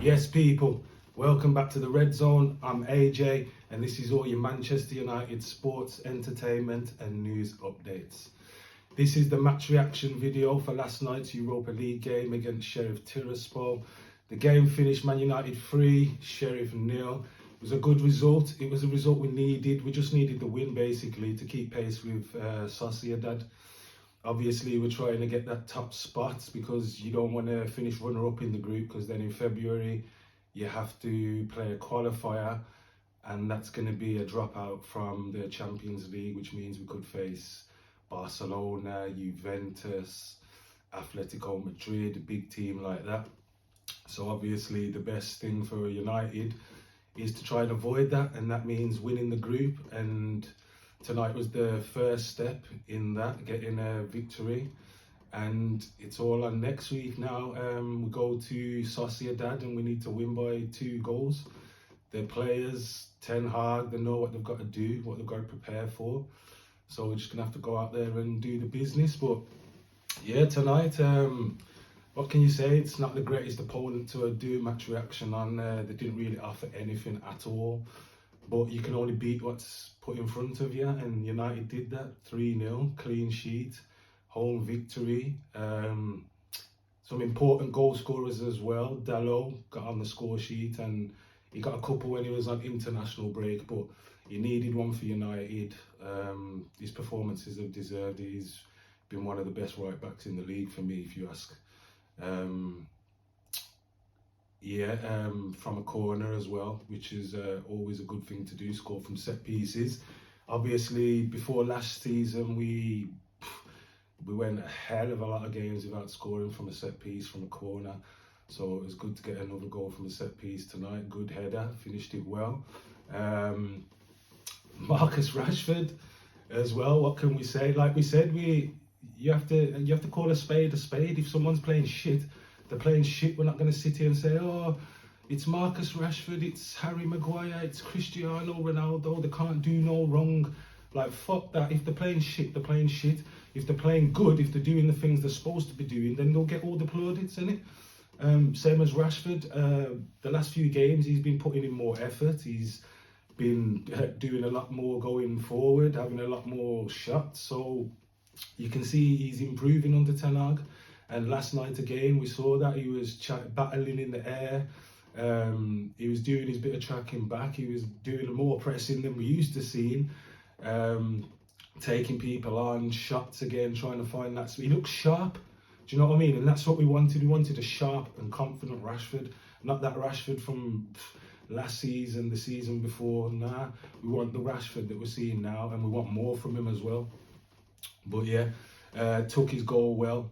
Yes, people, welcome back to the Red Zone. I'm AJ, and this is all your Manchester United sports, entertainment, and news updates. This is the match reaction video for last night's Europa League game against Sheriff Tiraspol. The game finished Man United 3, Sheriff 0. It was a good result. It was a result we needed. We just needed the win, basically, to keep pace with Sociedad. Obviously, we're trying to get that top spot because you don't want to finish runner-up in the group, because then in February you have to play a qualifier, and that's going to be a dropout from the Champions League, which means we could face Barcelona, Juventus, Atletico Madrid, a big team like that. So obviously the best thing for United is to try and avoid that, and that means winning the group, and tonight was the first step in that, getting a victory, and it's all on next week now. We go to Sociedad and we need to win by 2 goals. The players, Ten Hag, they know what they've got to do, what they've got to prepare for. So we're just going to have to go out there and do the business. But yeah, tonight, what can you say? It's not the greatest opponent to do match reaction on. They didn't really offer anything at all. But you can only beat what's put in front of you, and United did that. 3-0, clean sheet, home victory. Some important goal scorers as well. Dalot got on the score sheet, and he got a couple when he was on international break, but he needed one for United. His performances have deserved it. He's been one of the best right backs in the league for me, if you ask. From a corner as well, which is always a good thing to do, score from set pieces. Obviously, before last season, we went a hell of a lot of games without scoring from a set piece, from a corner. So it was good to get another goal from a set piece tonight. Good header, finished it well. Marcus Rashford as well. What can we say? Like we said, you have to call a spade a spade. If someone's playing shit, they're playing shit. We're not going to sit here and say, oh, it's Marcus Rashford, it's Harry Maguire, it's Cristiano Ronaldo, they can't do no wrong. Like, fuck that. If they're playing shit, they're playing shit. If they're playing good, if they're doing the things they're supposed to be doing, then they'll get all the plaudits, innit? Same as Rashford. The last few games, he's been putting in more effort. He's been doing a lot more going forward, having a lot more shots. So you can see he's improving under Ten Hag. And last night again, we saw that he was battling in the air. He was doing his bit of tracking back. He was doing more pressing than we used to seeing. Taking people on, shots again, trying to find that. So he looks sharp. Do you know what I mean? And that's what we wanted. We wanted a sharp and confident Rashford. Not that Rashford from last season, the season before. Nah, we want the Rashford that we're seeing now, and we want more from him as well. But yeah, took his goal well.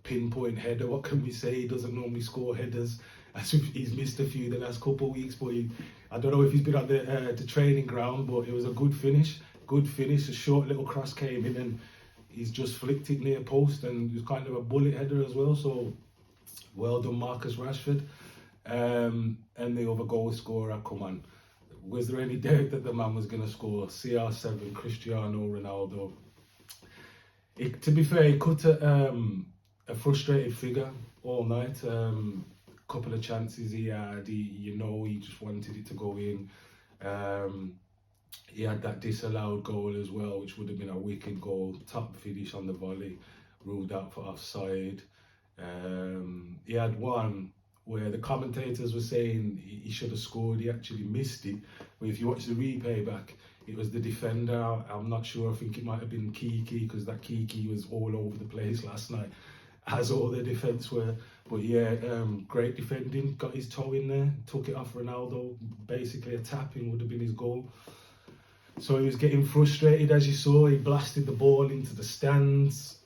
Pinpoint header. What can we say? He doesn't normally score headers. He's missed a few the last couple of weeks, but I don't know if he's been at the training ground, but it was a good finish. A short little cross came in, and he's just flicked it near post, and it was kind of a bullet header as well. So well done, Marcus Rashford. And the other goal scorer, come on, was there any doubt that the man was going to score? CR7, Cristiano Ronaldo. To be fair, he cut a frustrated figure all night. Couple of chances he had, he just wanted it to go in. He had that disallowed goal as well, which would have been a wicked goal. Top finish on the volley, ruled out for offside. He had one where the commentators were saying he should have scored. He actually missed it. But if you watch the replay back, it was the defender. I'm not sure. I think it might have been Kiki, because that Kiki was all over the place last night, as all the defence were. But yeah, great defending. Got his toe in there, took it off Ronaldo. Basically a tapping would have been his goal. So he was getting frustrated, as you saw. He blasted the ball into the stands.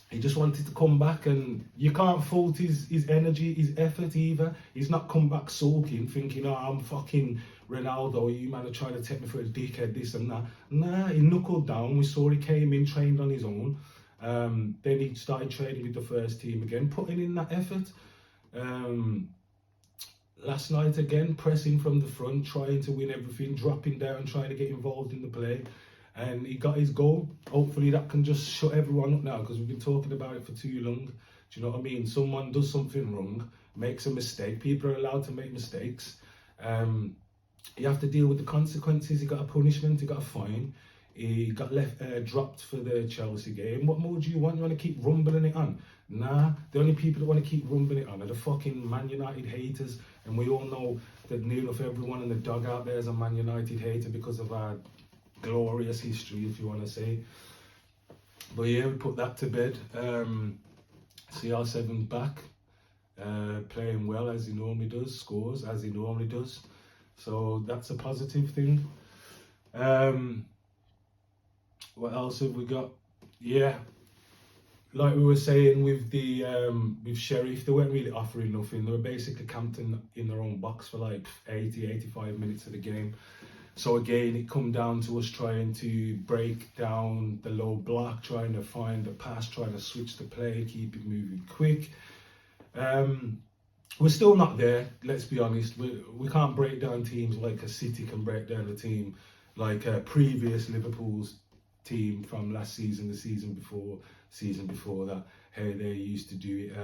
He just wanted to come back, and you can't fault his energy, his effort either. He's not come back sulking, thinking, oh, I'm fucking Ronaldo, you man are trying to take me for a dickhead, this and that. Nah, he knuckled down. We saw he came in, trained on his own. Then he started training with the first team again, putting in that effort. Last night again, pressing from the front, trying to win everything, dropping down, trying to get involved in the play. And he got his goal. Hopefully that can just shut everyone up now, because we've been talking about it for too long. Do you know what I mean? Someone does something wrong, makes a mistake, people are allowed to make mistakes. You have to deal with the consequences. He got a punishment, he got a fine, he got dropped for the Chelsea game. What more do you want? You want to keep rumbling it on? Nah, the only people that want to keep rumbling it on are the fucking Man United haters, and we all know that near enough everyone in the dugout there is a Man United hater because of our glorious history, if you want to say. But yeah, we put that to bed. CR7 back, playing well as he normally does, scores as he normally does. So that's a positive thing. What else have we got? Yeah, like we were saying with the with Sheriff, they weren't really offering nothing. They were basically camped in their own box for like 85 minutes of the game. So again, it come down to us trying to break down the low block, trying to find the pass, trying to switch the play, keep it moving quick. We're still not there, let's be honest. We can't break down teams like a City can break down a team, like a previous Liverpool's team from last season, the season before that, how they used to do it.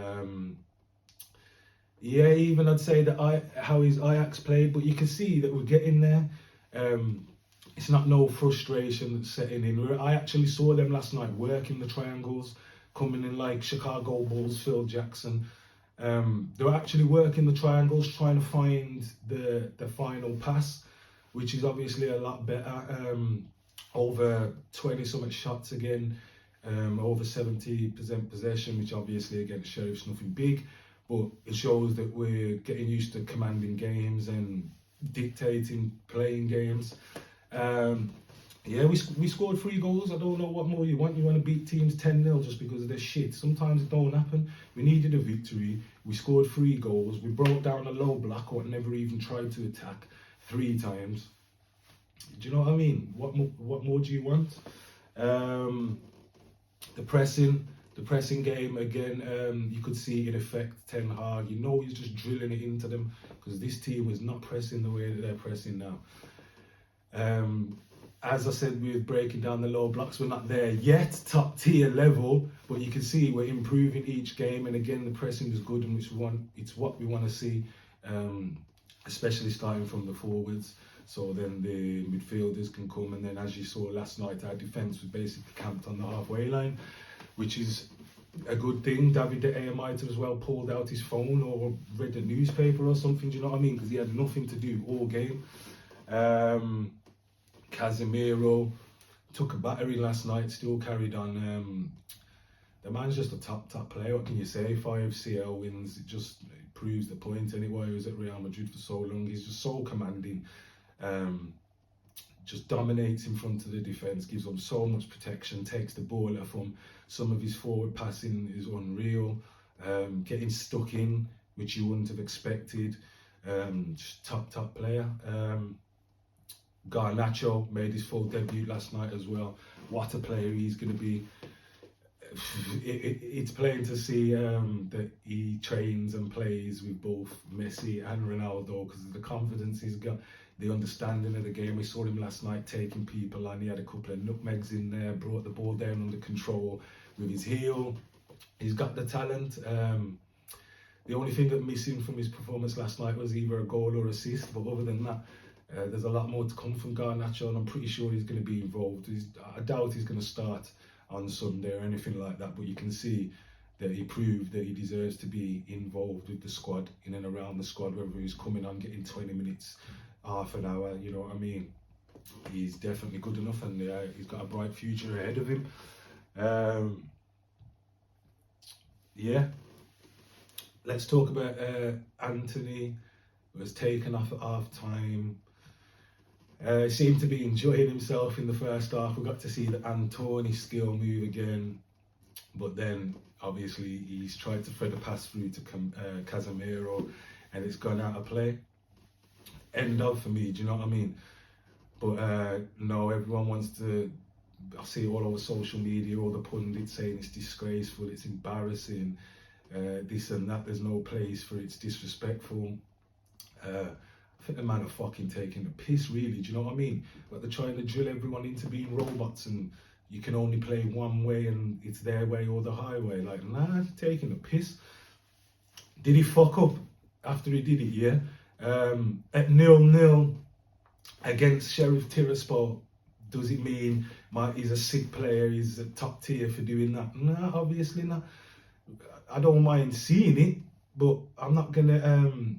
Yeah, even I'd say that how his Ajax played, but you can see that we're getting there. It's not no frustration that's setting in. I actually saw them last night working the triangles, coming in like Chicago Bulls, Phil Jackson. They were actually working the triangles, trying to find the final pass, which is obviously a lot better. Over 20-something shots again, over 70% possession, which obviously against Sheriff's nothing big, but it shows that we're getting used to commanding games and dictating playing games. Yeah, we scored 3 goals. I don't know what more you want. You want to beat teams 10-0 just because of their shit. Sometimes it don't happen. We needed a victory. We scored 3 goals. We broke down a low block or never even tried to attack 3 times. Do you know what I mean? What more do you want? The pressing game again. You could see in effect Ten Hag. You know he's just drilling it into them because this team is not pressing the way that they're pressing now. As I said, we're breaking down the low blocks. We're not there yet, top tier level, but you can see we're improving each game. And again, the pressing is good, and it's what we want to see, especially starting from the forwards. So then the midfielders can come, and then as you saw last night, our defence was basically camped on the halfway line, which is a good thing. David De Gea might have as well pulled out his phone or read the newspaper or something, do you know what I mean? Because he had nothing to do all game. Casemiro took a battery last night, still carried on. The man's just a top player. What can you say? 5 CL wins. It just proves the point anyway. He was at Real Madrid for so long. He's just so commanding. Just dominates in front of the defence, gives them so much protection, takes the ball off them. Some of his forward passing is unreal. Getting stuck in, which you wouldn't have expected. Just top player. Garnacho made his full debut last night as well. What a player he's going to be. It's plain to see that he trains and plays with both Messi and Ronaldo because of the confidence he's got, the understanding of the game. We saw him last night taking people on. He had a couple of nutmegs in there, brought the ball down under control with his heel. He's got the talent. The only thing that missing from his performance last night was either a goal or assist, but other than that, there's a lot more to come from Garnacho, and I'm pretty sure he's going to be involved. I doubt he's going to start on Sunday or anything like that, but you can see that he proved that he deserves to be involved with the squad, in and around the squad, whether he's coming on, getting 20 minutes, half an hour, you know what I mean? He's definitely good enough, and he's got a bright future ahead of him. Yeah, let's talk about Anthony, who was taken off at half time. Seemed to be enjoying himself in the first half. We got to see the Antony skill move again, but then obviously he's tried to thread a pass through to Casemiro, and it's gone out of play. End of for me, do you know what I mean? But no, everyone wants to. I see it all over social media, all the pundits saying it's disgraceful, it's embarrassing, this and that. There's no place for it, it's disrespectful. I think the man are fucking taking the piss, really. Do you know what I mean? Like they're trying to drill everyone into being robots, and you can only play one way, and it's their way or the highway. Like, nah, taking the piss. Did he fuck up? after he did it, yeah, at 0-0 against Sheriff Tiraspol, does it mean he's a sick player, he's a top tier for doing that? No, obviously not. I don't mind seeing it, but I'm not gonna, do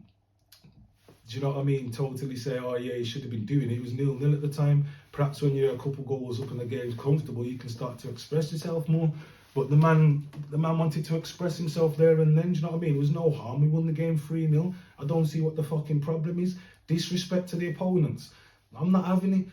you know what I mean, totally say, oh yeah, he should have been doing it. It was 0-0 at the time. Perhaps when you're a couple goals up and the game's comfortable, you can start to express yourself more. But the man wanted to express himself there and then, do you know what I mean? There was no harm. We won the game 3-0. I don't see what the fucking problem is. Disrespect to the opponents. I'm not having it.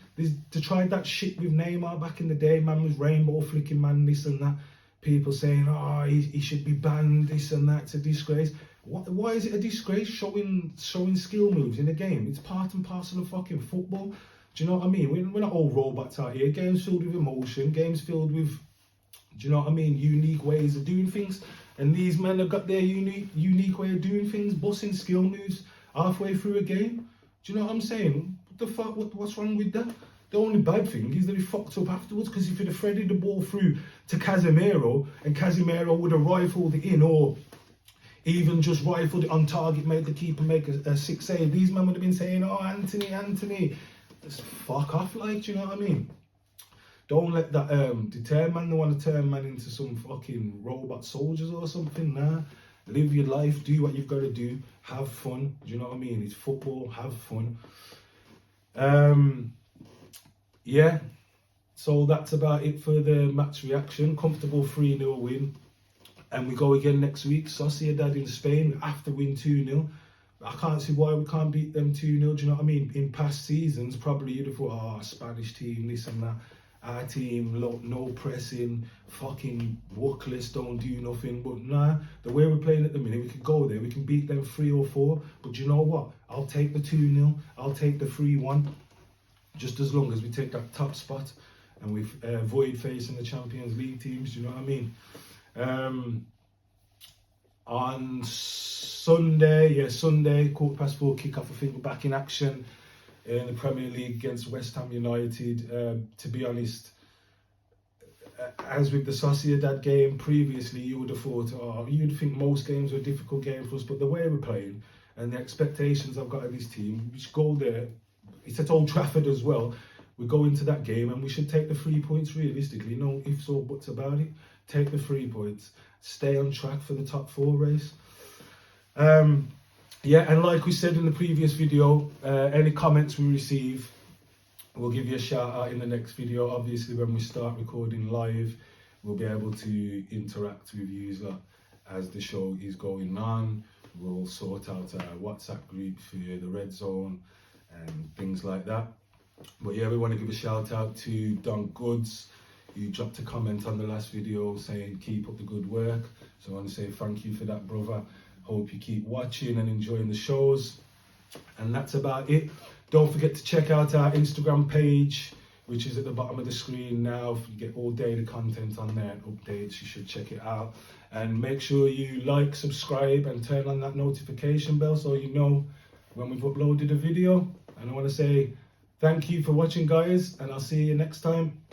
They tried that shit with Neymar back in the day. Man was rainbow flicking, man, this and that. People saying, oh, he should be banned, this and that. It's a disgrace. Why is it a disgrace showing skill moves in a game? It's part and parcel of fucking football. Do you know what I mean? We're not all robots out here. Games filled with emotion. Games filled with, do you know what I mean, unique ways of doing things. And these men have got their unique way of doing things, busting skill moves halfway through a game. Do you know what I'm saying? What the fuck? What's wrong with that? The only bad thing is that he fucked up afterwards, because if he'd have threaded the ball through to Casemiro and Casemiro would have rifled it in, or even just rifled it on target, made the keeper make a sick save, these men would have been saying, oh, Anthony, just fuck off, like, do you know what I mean? Don't let that deter man. They want to turn man into some fucking robot soldiers or something. Nah, live your life, do what you've got to do, have fun, do you know what I mean? It's football, have fun. Yeah, so that's about it for the match reaction. Comfortable 3-0 win. And we go again next week. Sociedad in Spain, after win 2-0. I can't see why we can't beat them 2-0, do you know what I mean? In past seasons, probably you'd have thought, oh, Spanish team, this and that. Our team, no pressing, fucking workless, don't do nothing. But nah, the way we're playing at the minute, we could go there, we can beat them 3 or 4. But you know what? I'll take the 2-0, I'll take the 3-1. Just as long as we take that top spot and we avoid facing the Champions League teams, do you know what I mean? On Sunday, 4:15 kick-off, I think we're back in action in the Premier League against West Ham United. To be honest, as with the Sociedad game previously, you would have thought, you'd think most games were a difficult game for us, but the way we're playing and the expectations I've got of this team, we should go there. It's at Old Trafford as well. We go into that game and we should take the 3 points realistically. No ifs or buts about it. Take the 3 points. Stay on track for the top 4 race. Yeah, and like we said in the previous video, any comments we receive, we'll give you a shout out in the next video. Obviously, when we start recording live, we'll be able to interact with you as the show is going on. We'll sort out a WhatsApp group for the Red Zone and things like that. But yeah, we want to give a shout out to Don Goods, who dropped a comment on the last video saying keep up the good work. So I want to say thank you for that, brother. Hope you keep watching and enjoying the shows. And that's about it. Don't forget to check out our Instagram page, which is at the bottom of the screen now. You get all daily content on there and updates. You should check it out. And make sure you like, subscribe and turn on that notification bell so you know when we've uploaded a video. And I want to say thank you for watching, guys, and I'll see you next time.